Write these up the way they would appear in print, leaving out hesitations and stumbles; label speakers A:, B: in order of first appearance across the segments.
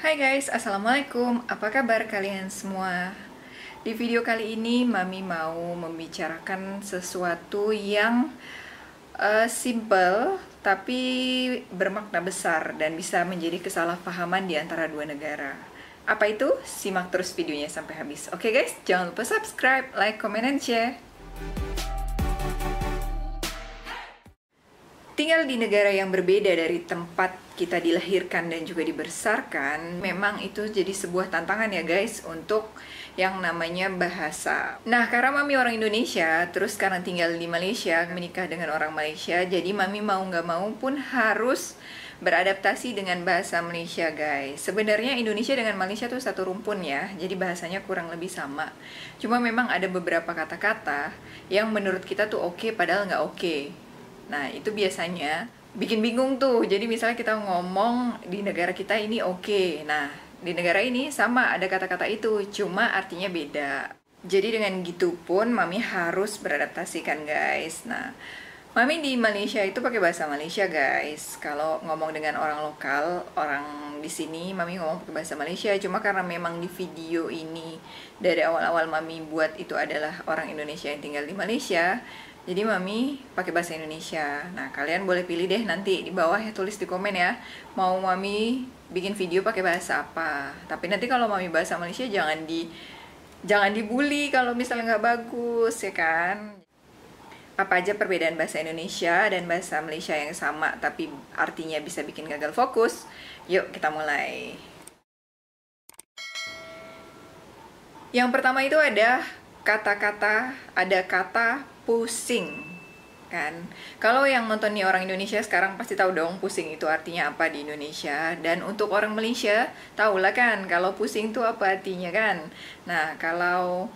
A: Hai guys, Assalamualaikum. Apa kabar kalian semua? Di video kali ini Mami mau membicarakan sesuatu yang simple tapi bermakna besar dan bisa menjadi kesalahpahaman di antara dua negara. Apa itu? Simak terus videonya sampai habis. Oke guys, jangan lupa subscribe, like, comment, and share. Tinggal di negara yang berbeda dari tempat kita dilahirkan dan juga dibesarkan, memang itu jadi sebuah tantangan ya guys untuk yang namanya bahasa. Nah, karena Mami orang Indonesia, terus sekarang tinggal di Malaysia, menikah dengan orang Malaysia, jadi Mami mau nggak mau pun harus beradaptasi dengan bahasa Malaysia guys. Sebenarnya Indonesia dengan Malaysia tuh satu rumpun ya, jadi bahasanya kurang lebih sama. Cuma memang ada beberapa kata-kata yang menurut kita tuh oke padahal nggak oke. Nah, itu biasanya bikin bingung tuh. Jadi misalnya kita ngomong di negara kita ini oke. Nah, di negara ini sama ada kata-kata itu, cuma artinya beda. Jadi dengan gitu pun Mami harus beradaptasikan guys. Nah, Mami di Malaysia itu pakai bahasa Malaysia guys. Kalau ngomong dengan orang lokal, orang di sini Mami ngomong pakai bahasa Malaysia. Cuma karena memang di video ini dari awal-awal Mami buat itu adalah orang Indonesia yang tinggal di Malaysia, jadi Mami pakai bahasa Indonesia. Nah, kalian boleh pilih deh nanti di bawah ya, tulis di komen ya, mau Mami bikin video pakai bahasa apa. Tapi nanti kalau Mami bahasa Malaysia jangan dibully kalau misalnya nggak bagus ya kan. Apa aja perbedaan bahasa Indonesia dan bahasa Malaysia yang sama tapi artinya bisa bikin gagal fokus? Yuk kita mulai. Yang pertama itu ada kata pusing kan. Kalau yang nonton nih orang Indonesia sekarang pasti tahu dong pusing itu artinya apa di Indonesia, dan untuk orang Malaysia tahulah kan kalau pusing itu apa artinya kan. Nah, kalau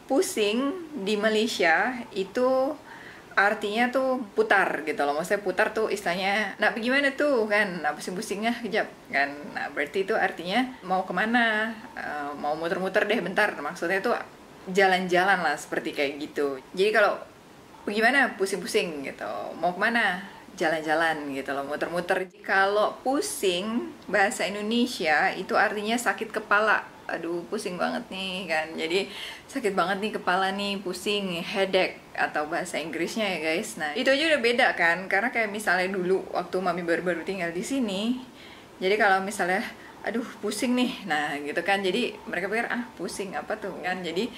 A: pusing di Malaysia itu artinya tuh putar gitu loh. Maksudnya putar tuh istilahnya, nah bagaimana tuh kan, nah pusing-pusingnya kejap kan. Nah berarti itu artinya mau kemana, mau muter-muter deh bentar, maksudnya tuh jalan-jalan lah seperti kayak gitu. Jadi kalau bagaimana pusing-pusing gitu, mau kemana, jalan-jalan gitu loh, muter-muter. Kalau pusing bahasa Indonesia itu artinya sakit kepala. Aduh pusing banget nih kan, jadi sakit banget nih kepala nih, pusing, headache atau bahasa Inggrisnya ya guys. Nah itu aja udah beda kan, karena kayak misalnya dulu waktu Mami baru-baru tinggal di sini, jadi kalau misalnya aduh pusing nih, nah gitu kan, jadi mereka pikir ah pusing apa tuh kan. Jadi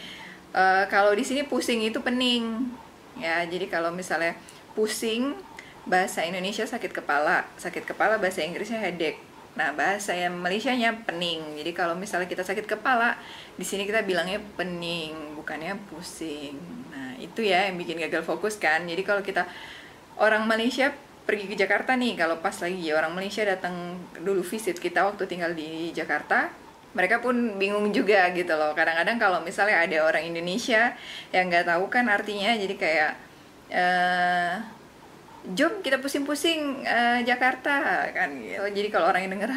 A: kalau di sini pusing itu pening ya. Jadi kalau misalnya pusing bahasa Indonesia sakit kepala bahasa Inggrisnya headache. Nah, bahasa yang Malaysianya pening. Jadi kalau misalnya kita sakit kepala, di sini kita bilangnya pening, bukannya pusing. Nah, itu ya yang bikin gagal fokus kan. Jadi kalau kita orang Malaysia pergi ke Jakarta nih, kalau pas lagi orang Malaysia datang dulu visit kita waktu tinggal di Jakarta, mereka pun bingung juga gitu loh. Kadang-kadang kalau misalnya ada orang Indonesia yang nggak tahu kan artinya, jadi kayak jom kita pusing-pusing Jakarta kan gitu. Jadi kalau orang yang denger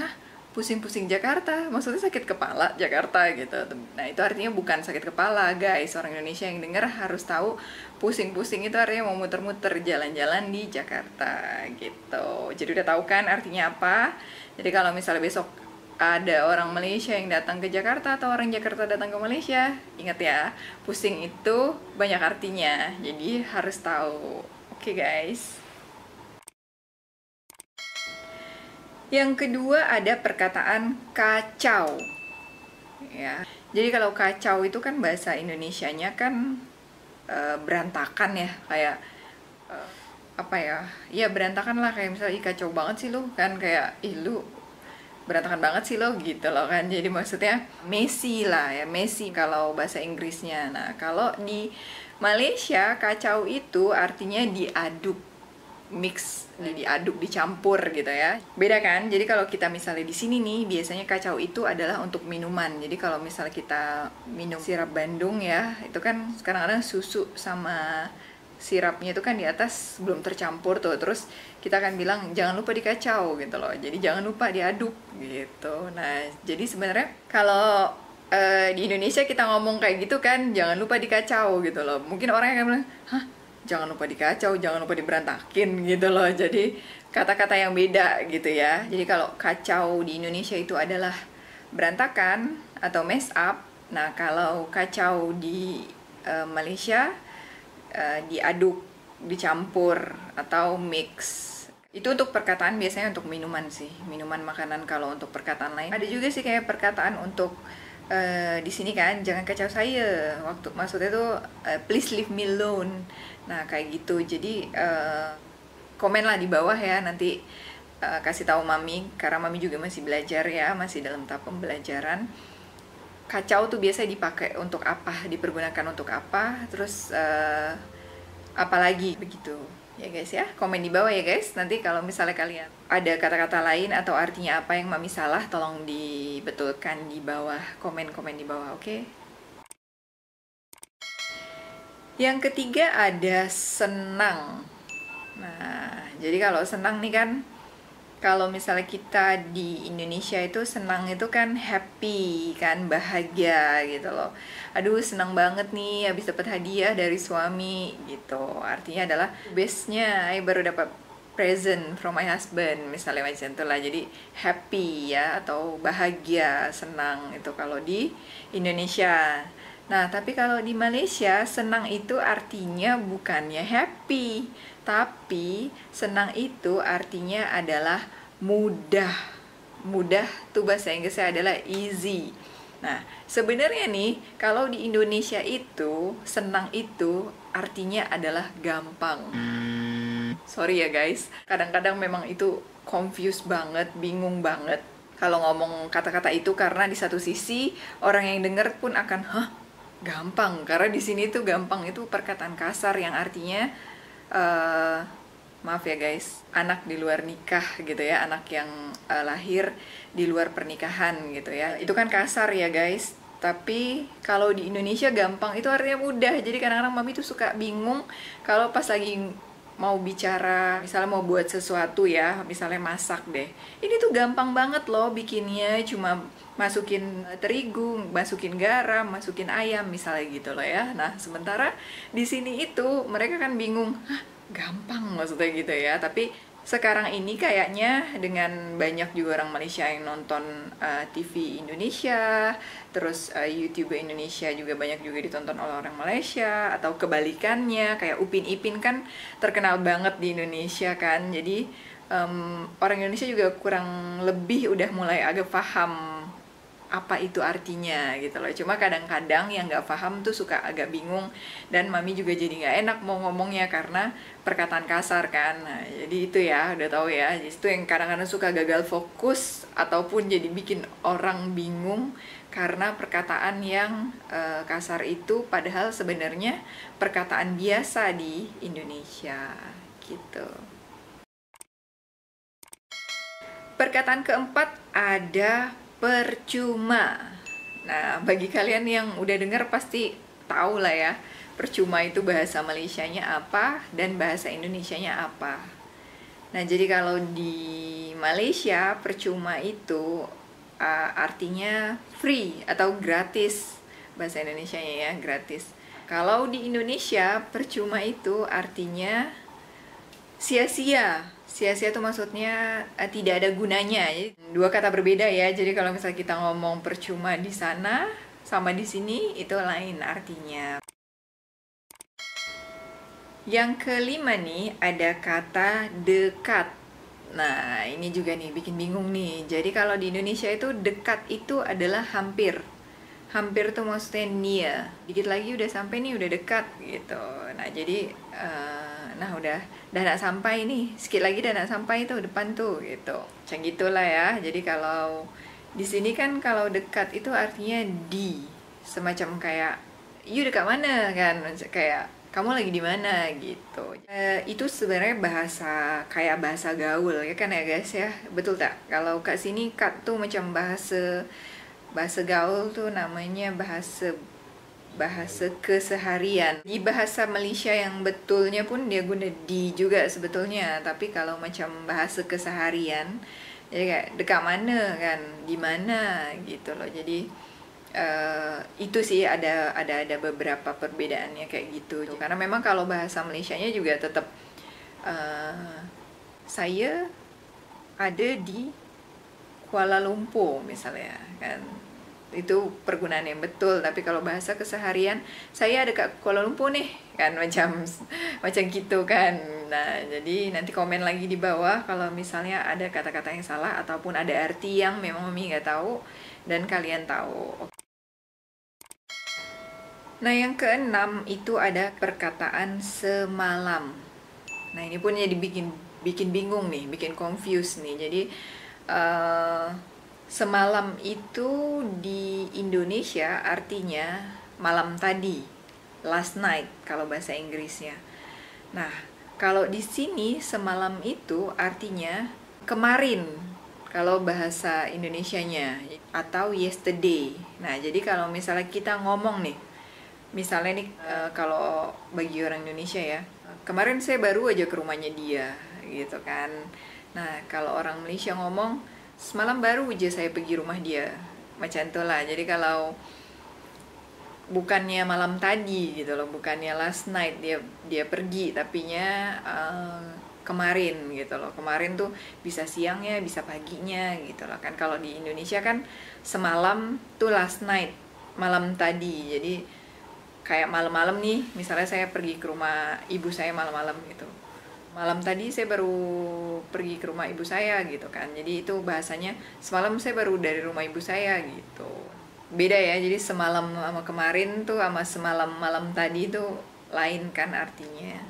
A: pusing-pusing Jakarta, maksudnya sakit kepala Jakarta gitu. Nah itu artinya bukan sakit kepala guys. Orang Indonesia yang denger harus tahu pusing-pusing itu artinya mau muter-muter jalan-jalan di Jakarta gitu. Jadi udah tahu kan artinya apa. Jadi kalau misalnya besok ada orang Malaysia yang datang ke Jakarta atau orang Jakarta datang ke Malaysia, ingat ya, pusing itu banyak artinya. Jadi harus tahu. Oke guys. Yang kedua ada perkataan kacau. Ya. Jadi kalau kacau itu kan bahasa Indonesianya kan berantakan ya, kayak apa ya? Ya berantakan lah, kayak misalnya ih kacau banget sih lu kan, kayak ih lu berantakan banget sih lo gitu loh kan. Jadi maksudnya messy lah ya, messy kalau bahasa Inggrisnya. Nah, kalau di Malaysia kacau itu artinya diaduk, mix, diaduk, dicampur gitu ya. Beda kan? Jadi kalau kita misalnya di sini nih, biasanya kacau itu adalah untuk minuman. Jadi kalau misalnya kita minum sirap Bandung ya, itu kan kadang-kadang susu sama sirapnya itu kan di atas belum tercampur tuh. Terus kita akan bilang jangan lupa dikacau gitu loh. Jadi jangan lupa diaduk gitu. Nah, jadi sebenarnya kalau di Indonesia kita ngomong kayak gitu kan, jangan lupa dikacau gitu loh. Mungkin orang akan bilang, hah? Jangan lupa dikacau, jangan lupa diberantakin gitu loh. Jadi kata-kata yang beda gitu ya. Jadi kalau kacau di Indonesia itu adalah berantakan atau mess up. Nah, kalau kacau di Malaysia diaduk, dicampur atau mix. Itu untuk perkataan, biasanya untuk minuman sih, minuman, makanan. Kalau untuk perkataan lain ada juga sih kayak perkataan untuk di sini kan, jangan kacau saya. Waktu maksudnya tuh please leave me alone. Nah, kayak gitu. Jadi komen lah di bawah ya, nanti kasih tahu Mami, karena Mami juga masih belajar ya, masih dalam tahap pembelajaran. Kacau tuh biasa dipakai untuk apa, dipergunakan untuk apa, terus apalagi begitu. Ya guys ya, komen di bawah ya guys. Nanti kalau misalnya kalian ada kata-kata lain atau artinya apa yang Mami salah, tolong dibetulkan di bawah, komen-komen di bawah, oke? Yang ketiga ada senang. Nah, jadi kalau senang nih kan, kalau misalnya kita di Indonesia itu senang itu kan happy kan, bahagia gitu loh. Aduh, senang banget nih habis dapat hadiah dari suami gitu. Artinya adalah bestnya, I baru dapat present from my husband, misalnya macam itu lah. Jadi happy ya, atau bahagia, senang itu kalau di Indonesia. Nah, tapi kalau di Malaysia, senang itu artinya bukannya happy, tapi senang itu artinya adalah mudah. Mudah tuh bahasa Inggrisnya adalah easy. Nah, sebenarnya nih, kalau di Indonesia itu, senang itu artinya adalah gampang. Sorry ya guys, kadang-kadang memang itu confused banget, bingung banget kalau ngomong kata-kata itu, karena di satu sisi orang yang denger pun akan, hah? Gampang, karena di sini tuh gampang itu perkataan kasar yang artinya maaf ya guys, anak di luar nikah gitu ya, anak yang lahir di luar pernikahan gitu ya. Itu kan kasar ya guys. Tapi kalau di Indonesia gampang itu artinya mudah. Jadi kadang-kadang Mami tuh suka bingung kalau pas lagi mau bicara, misalnya mau buat sesuatu ya, misalnya masak deh. Ini tuh gampang banget loh bikinnya, cuma masukin terigu, masukin garam, masukin ayam misalnya gitu loh ya. Nah, sementara di sini itu mereka kan bingung, hah, gampang maksudnya gitu ya. Tapi sekarang ini kayaknya dengan banyak juga orang Malaysia yang nonton TV Indonesia, terus YouTube Indonesia juga banyak juga ditonton oleh orang Malaysia, atau kebalikannya kayak Upin Ipin kan terkenal banget di Indonesia kan. Jadi orang Indonesia juga kurang lebih udah mulai agak paham apa itu artinya gitu loh. Cuma kadang-kadang yang nggak paham tuh suka agak bingung, dan Mami juga jadi nggak enak mau ngomongnya karena perkataan kasar kan. Nah, jadi itu ya, udah tahu ya. Jadi itu yang kadang-kadang suka gagal fokus ataupun jadi bikin orang bingung karena perkataan yang kasar itu, padahal sebenarnya perkataan biasa di Indonesia gitu. Perkataan keempat ada percuma. Nah, bagi kalian yang udah denger pasti tahu lah ya, percuma itu bahasa Malaysianya apa dan bahasa Indonesianya apa. Nah, jadi kalau di Malaysia percuma itu artinya free atau gratis, bahasa Indonesianya ya, gratis. Kalau di Indonesia percuma itu artinya sia-sia. Sia-sia itu maksudnya tidak ada gunanya. Jadi, dua kata berbeda ya. Jadi kalau misalnya kita ngomong percuma di sana sama di sini itu lain artinya. Yang kelima nih ada kata dekat. Nah, ini juga nih bikin bingung nih. Jadi kalau di Indonesia itu dekat itu adalah hampir. Hampir tuh maksudnya near. Dikit lagi udah sampai nih, udah dekat gitu. Nah, jadi nah udah nak sampai nih, sedikit lagi nak sampai tuh depan tuh gitu. Macam gitulah ya. Jadi kalau di sini kan kalau dekat itu artinya di, semacam kayak you dekat mana kan, kayak kamu lagi di mana gitu. Itu sebenarnya bahasa kayak bahasa gaul ya kan ya guys ya, betul tak? Kalau kat sini kat tuh macam bahasa gaul tuh namanya bahasa keseharian. Di bahasa Malaysia yang betulnya pun dia guna di juga sebetulnya, tapi kalau macam bahasa keseharian jadi kayak dekat mana kan, di mana gitu loh. Jadi itu sih ada beberapa perbedaannya kayak gitu. Karena memang kalau bahasa Malaysianya juga tetap saya ada di Kuala Lumpur misalnya kan, itu pergunaan yang betul. Tapi kalau bahasa keseharian, saya ada ke Kuala Lumpur nih kan, macam gitu kan. Nah, jadi nanti komen lagi di bawah kalau misalnya ada kata-kata yang salah ataupun ada arti yang memang Mami nggak tahu dan kalian tahu. Nah, yang keenam itu ada perkataan semalam. Nah, ini pun jadi bikin bingung nih, bikin confused nih. Jadi semalam itu di Indonesia artinya malam tadi, last night kalau bahasa Inggrisnya. Nah, kalau di sini semalam itu artinya kemarin kalau bahasa Indonesianya, atau yesterday. Nah, jadi kalau misalnya kita ngomong nih, misalnya nih kalau bagi orang Indonesia ya, kemarin saya baru aja ke rumahnya dia gitu kan. Nah, kalau orang Malaysia ngomong, semalam baru aja saya pergi rumah dia, macam itulah. Jadi kalau bukannya malam tadi gitu loh, bukannya last night dia pergi, tapinya kemarin gitu loh. Kemarin tuh bisa siangnya, bisa paginya gitu loh kan. Kalau di Indonesia kan semalam tuh last night, malam tadi. Jadi kayak malam-malam nih, misalnya saya pergi ke rumah ibu saya malam-malam gitu, malam tadi saya baru pergi ke rumah ibu saya gitu kan. Jadi itu bahasanya semalam saya baru dari rumah ibu saya gitu. Beda ya, jadi semalam sama kemarin tuh sama semalam malam tadi tuh lain kan artinya.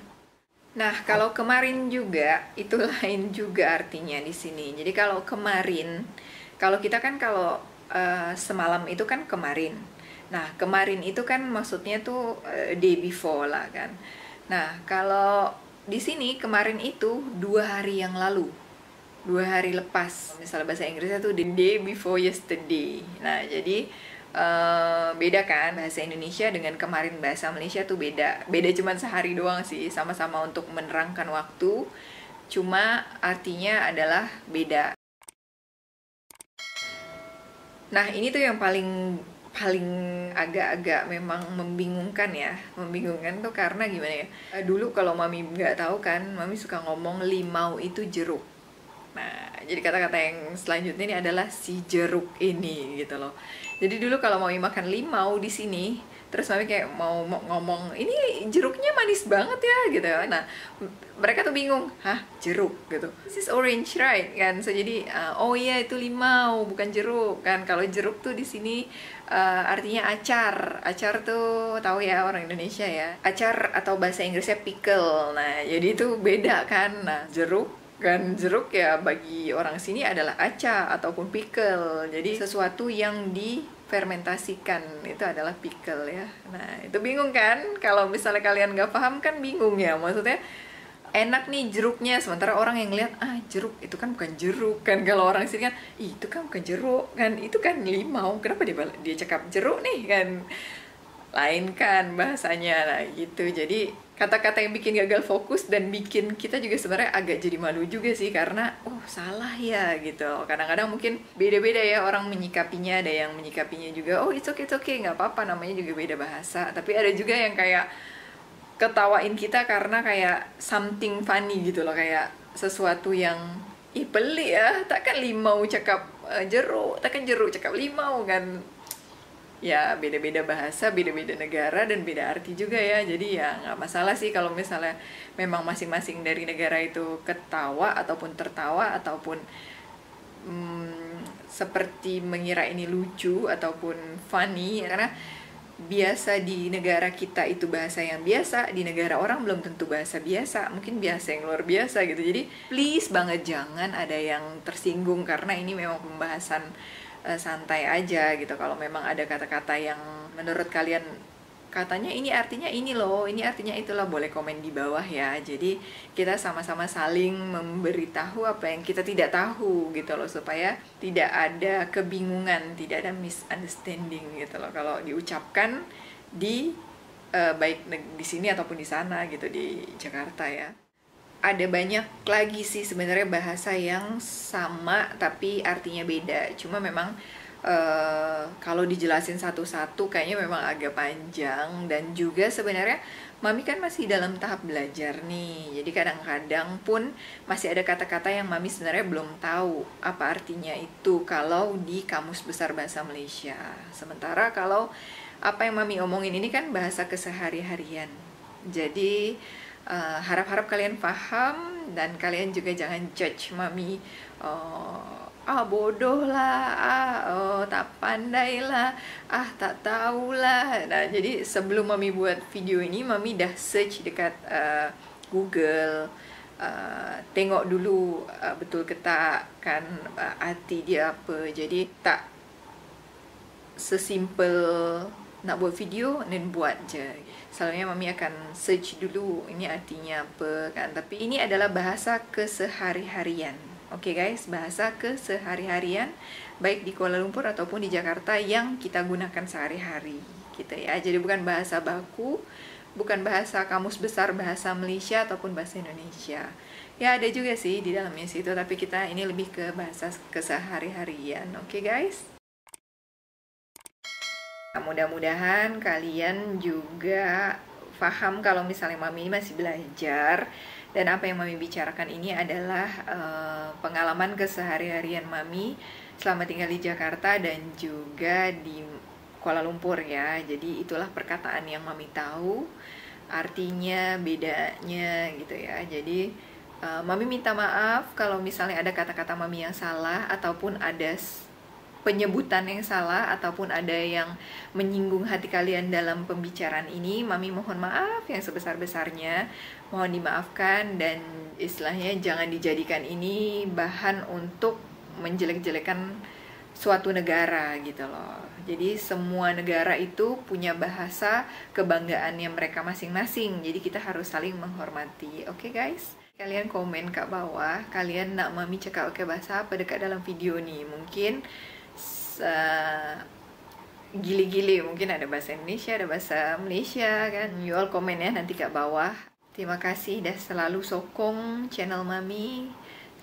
A: Nah, kalau kemarin juga itu lain juga artinya di sini. Jadi kalau kemarin, kalau kita kan kalau semalam itu kan kemarin. Nah, kemarin itu kan maksudnya tuh day before lah kan. Nah, kalau di sini kemarin itu 2 hari yang lalu, 2 hari lepas. Misalnya bahasa Inggrisnya tuh the day before yesterday. Nah, jadi beda kan bahasa Indonesia dengan kemarin bahasa Malaysia tuh beda. Beda cuma sehari doang sih, sama-sama untuk menerangkan waktu. Cuma artinya adalah beda. Nah, ini tuh yang paling agak-agak memang membingungkan ya. Membingungkan tuh karena gimana ya, dulu kalau Mami nggak tahu kan, Mami suka ngomong limau itu jeruk. Nah, jadi kata-kata yang selanjutnya ini adalah si jeruk ini gitu loh. Jadi dulu kalau Mami makan limau di sini, terus Mami kayak mau ngomong, ini jeruknya manis banget ya gitu ya. Nah, mereka tuh bingung, hah, jeruk gitu, this is orange right kan. So jadi oh iya itu limau bukan jeruk kan. Kalau jeruk tuh di sini artinya acar. Acar tuh tahu ya orang Indonesia ya, acar atau bahasa Inggrisnya pickle. Nah, jadi itu beda kan. Nah, jeruk kan, jeruk ya bagi orang sini adalah acar ataupun pickle. Jadi sesuatu yang difermentasikan itu adalah pickle ya. Nah, itu bingung kan? Kalau misalnya kalian nggak paham kan bingung ya. Maksudnya enak nih jeruknya, sementara orang yang lihat jeruk itu kan bukan jeruk kan. Kalau orang sini kan itu kan bukan jeruk kan, itu kan limau, kenapa dia cakap jeruk nih kan, lain kan bahasanya. Nah gitu. Jadi kata-kata yang bikin gagal fokus dan bikin kita juga sebenarnya agak jadi malu juga sih, karena salah ya gitu. Kadang-kadang mungkin beda-beda ya orang menyikapinya. Ada yang menyikapinya juga it's okay nggak apa-apa, namanya juga beda bahasa. Tapi ada juga yang kayak ketawain kita karena kayak something funny gitu loh, kayak sesuatu yang pelik ya, takkan limau cakap jeruk, takkan jeruk cakap limau kan. Ya beda-beda bahasa, beda-beda negara, dan beda arti juga ya. Jadi ya nggak masalah sih kalau misalnya memang masing-masing dari negara itu ketawa ataupun tertawa ataupun seperti mengira ini lucu ataupun funny, karena biasa di negara kita itu bahasa yang biasa, di negara orang belum tentu bahasa biasa, mungkin bahasa yang luar biasa gitu. Jadi please banget jangan ada yang tersinggung, karena ini memang pembahasan santai aja gitu. Kalau memang ada kata-kata yang menurut kalian katanya ini artinya ini loh, ini artinya itulah, boleh komen di bawah ya. Jadi kita sama-sama saling memberitahu apa yang kita tidak tahu gitu loh, supaya tidak ada kebingungan, tidak ada misunderstanding gitu loh kalau diucapkan di baik di sini ataupun di sana gitu, di Jakarta ya. Ada banyak lagi sih sebenarnya bahasa yang sama tapi artinya beda. Cuma memang kalau dijelasin satu-satu kayaknya memang agak panjang, dan juga sebenarnya Mami kan masih dalam tahap belajar nih. Jadi kadang-kadang pun masih ada kata-kata yang Mami sebenarnya belum tahu apa artinya itu kalau di Kamus Besar Bahasa Malaysia. Sementara kalau apa yang Mami omongin ini kan bahasa kesehari-harian. Jadi harap-harap kalian paham, dan kalian juga jangan judge Mami bodoh lah, tak pandai lah, tak tahu lah. Nah, jadi sebelum Mami buat video ini, Mami dah search dekat Google, tengok dulu betul ke tak kan arti dia apa. Jadi tak sesimpel nak buat video dan buat je. Selalunya Mami akan search dulu ini artinya apa kan. Tapi ini adalah bahasa kesehari-harian. Oke guys, bahasa kesehari-harian baik di Kuala Lumpur ataupun di Jakarta yang kita gunakan sehari-hari gitu ya. Jadi bukan bahasa baku, bukan bahasa Kamus Besar Bahasa Malaysia ataupun bahasa Indonesia. Ya ada juga sih di dalamnya situ, tapi kita ini lebih ke bahasa kesehari-harian. Oke guys. Mudah-mudahan kalian juga paham kalau misalnya Mami masih belajar, dan apa yang Mami bicarakan ini adalah pengalaman kesehari-harian Mami selama tinggal di Jakarta dan juga di Kuala Lumpur ya. Jadi itulah perkataan yang Mami tahu, artinya bedanya gitu ya. Jadi Mami minta maaf kalau misalnya ada kata-kata Mami yang salah, ataupun ada penyebutan yang salah, ataupun ada yang menyinggung hati kalian dalam pembicaraan ini. Mami mohon maaf yang sebesar-besarnya, mohon dimaafkan, dan istilahnya jangan dijadikan ini bahan untuk menjelek-jelekan suatu negara gitu loh. Jadi semua negara itu punya bahasa kebanggaannya mereka masing-masing, jadi kita harus saling menghormati. Oke guys, kalian komen kat bawah, kalian nak Mami cakap pakai bahasa apa dekat dalam video nih. Mungkin gili-gili, mungkin ada bahasa Indonesia, ada bahasa Malaysia kan. You all komen ya nanti kat bawah. Terima kasih dah selalu sokong channel Mami.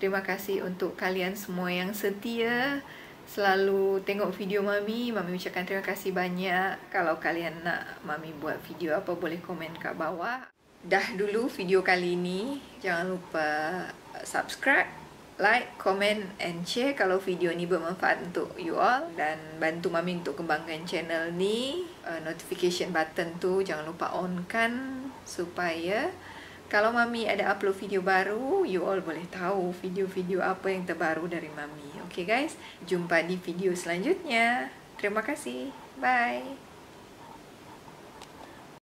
A: Terima kasih untuk kalian semua yang setia selalu tengok video Mami. Mami ucapkan terima kasih banyak. Kalau kalian nak Mami buat video apa, boleh komen kat bawah. Dah dulu video kali ini. Jangan lupa subscribe, like, comment, and share kalau video ni bermanfaat untuk you all, dan bantu Mami untuk kembangkan channel ni. Notification button tu jangan lupa on kan, supaya kalau Mami ada upload video baru, you all boleh tahu video-video apa yang terbaru dari Mami. Okay guys, jumpa di video selanjutnya. Terima kasih. Bye.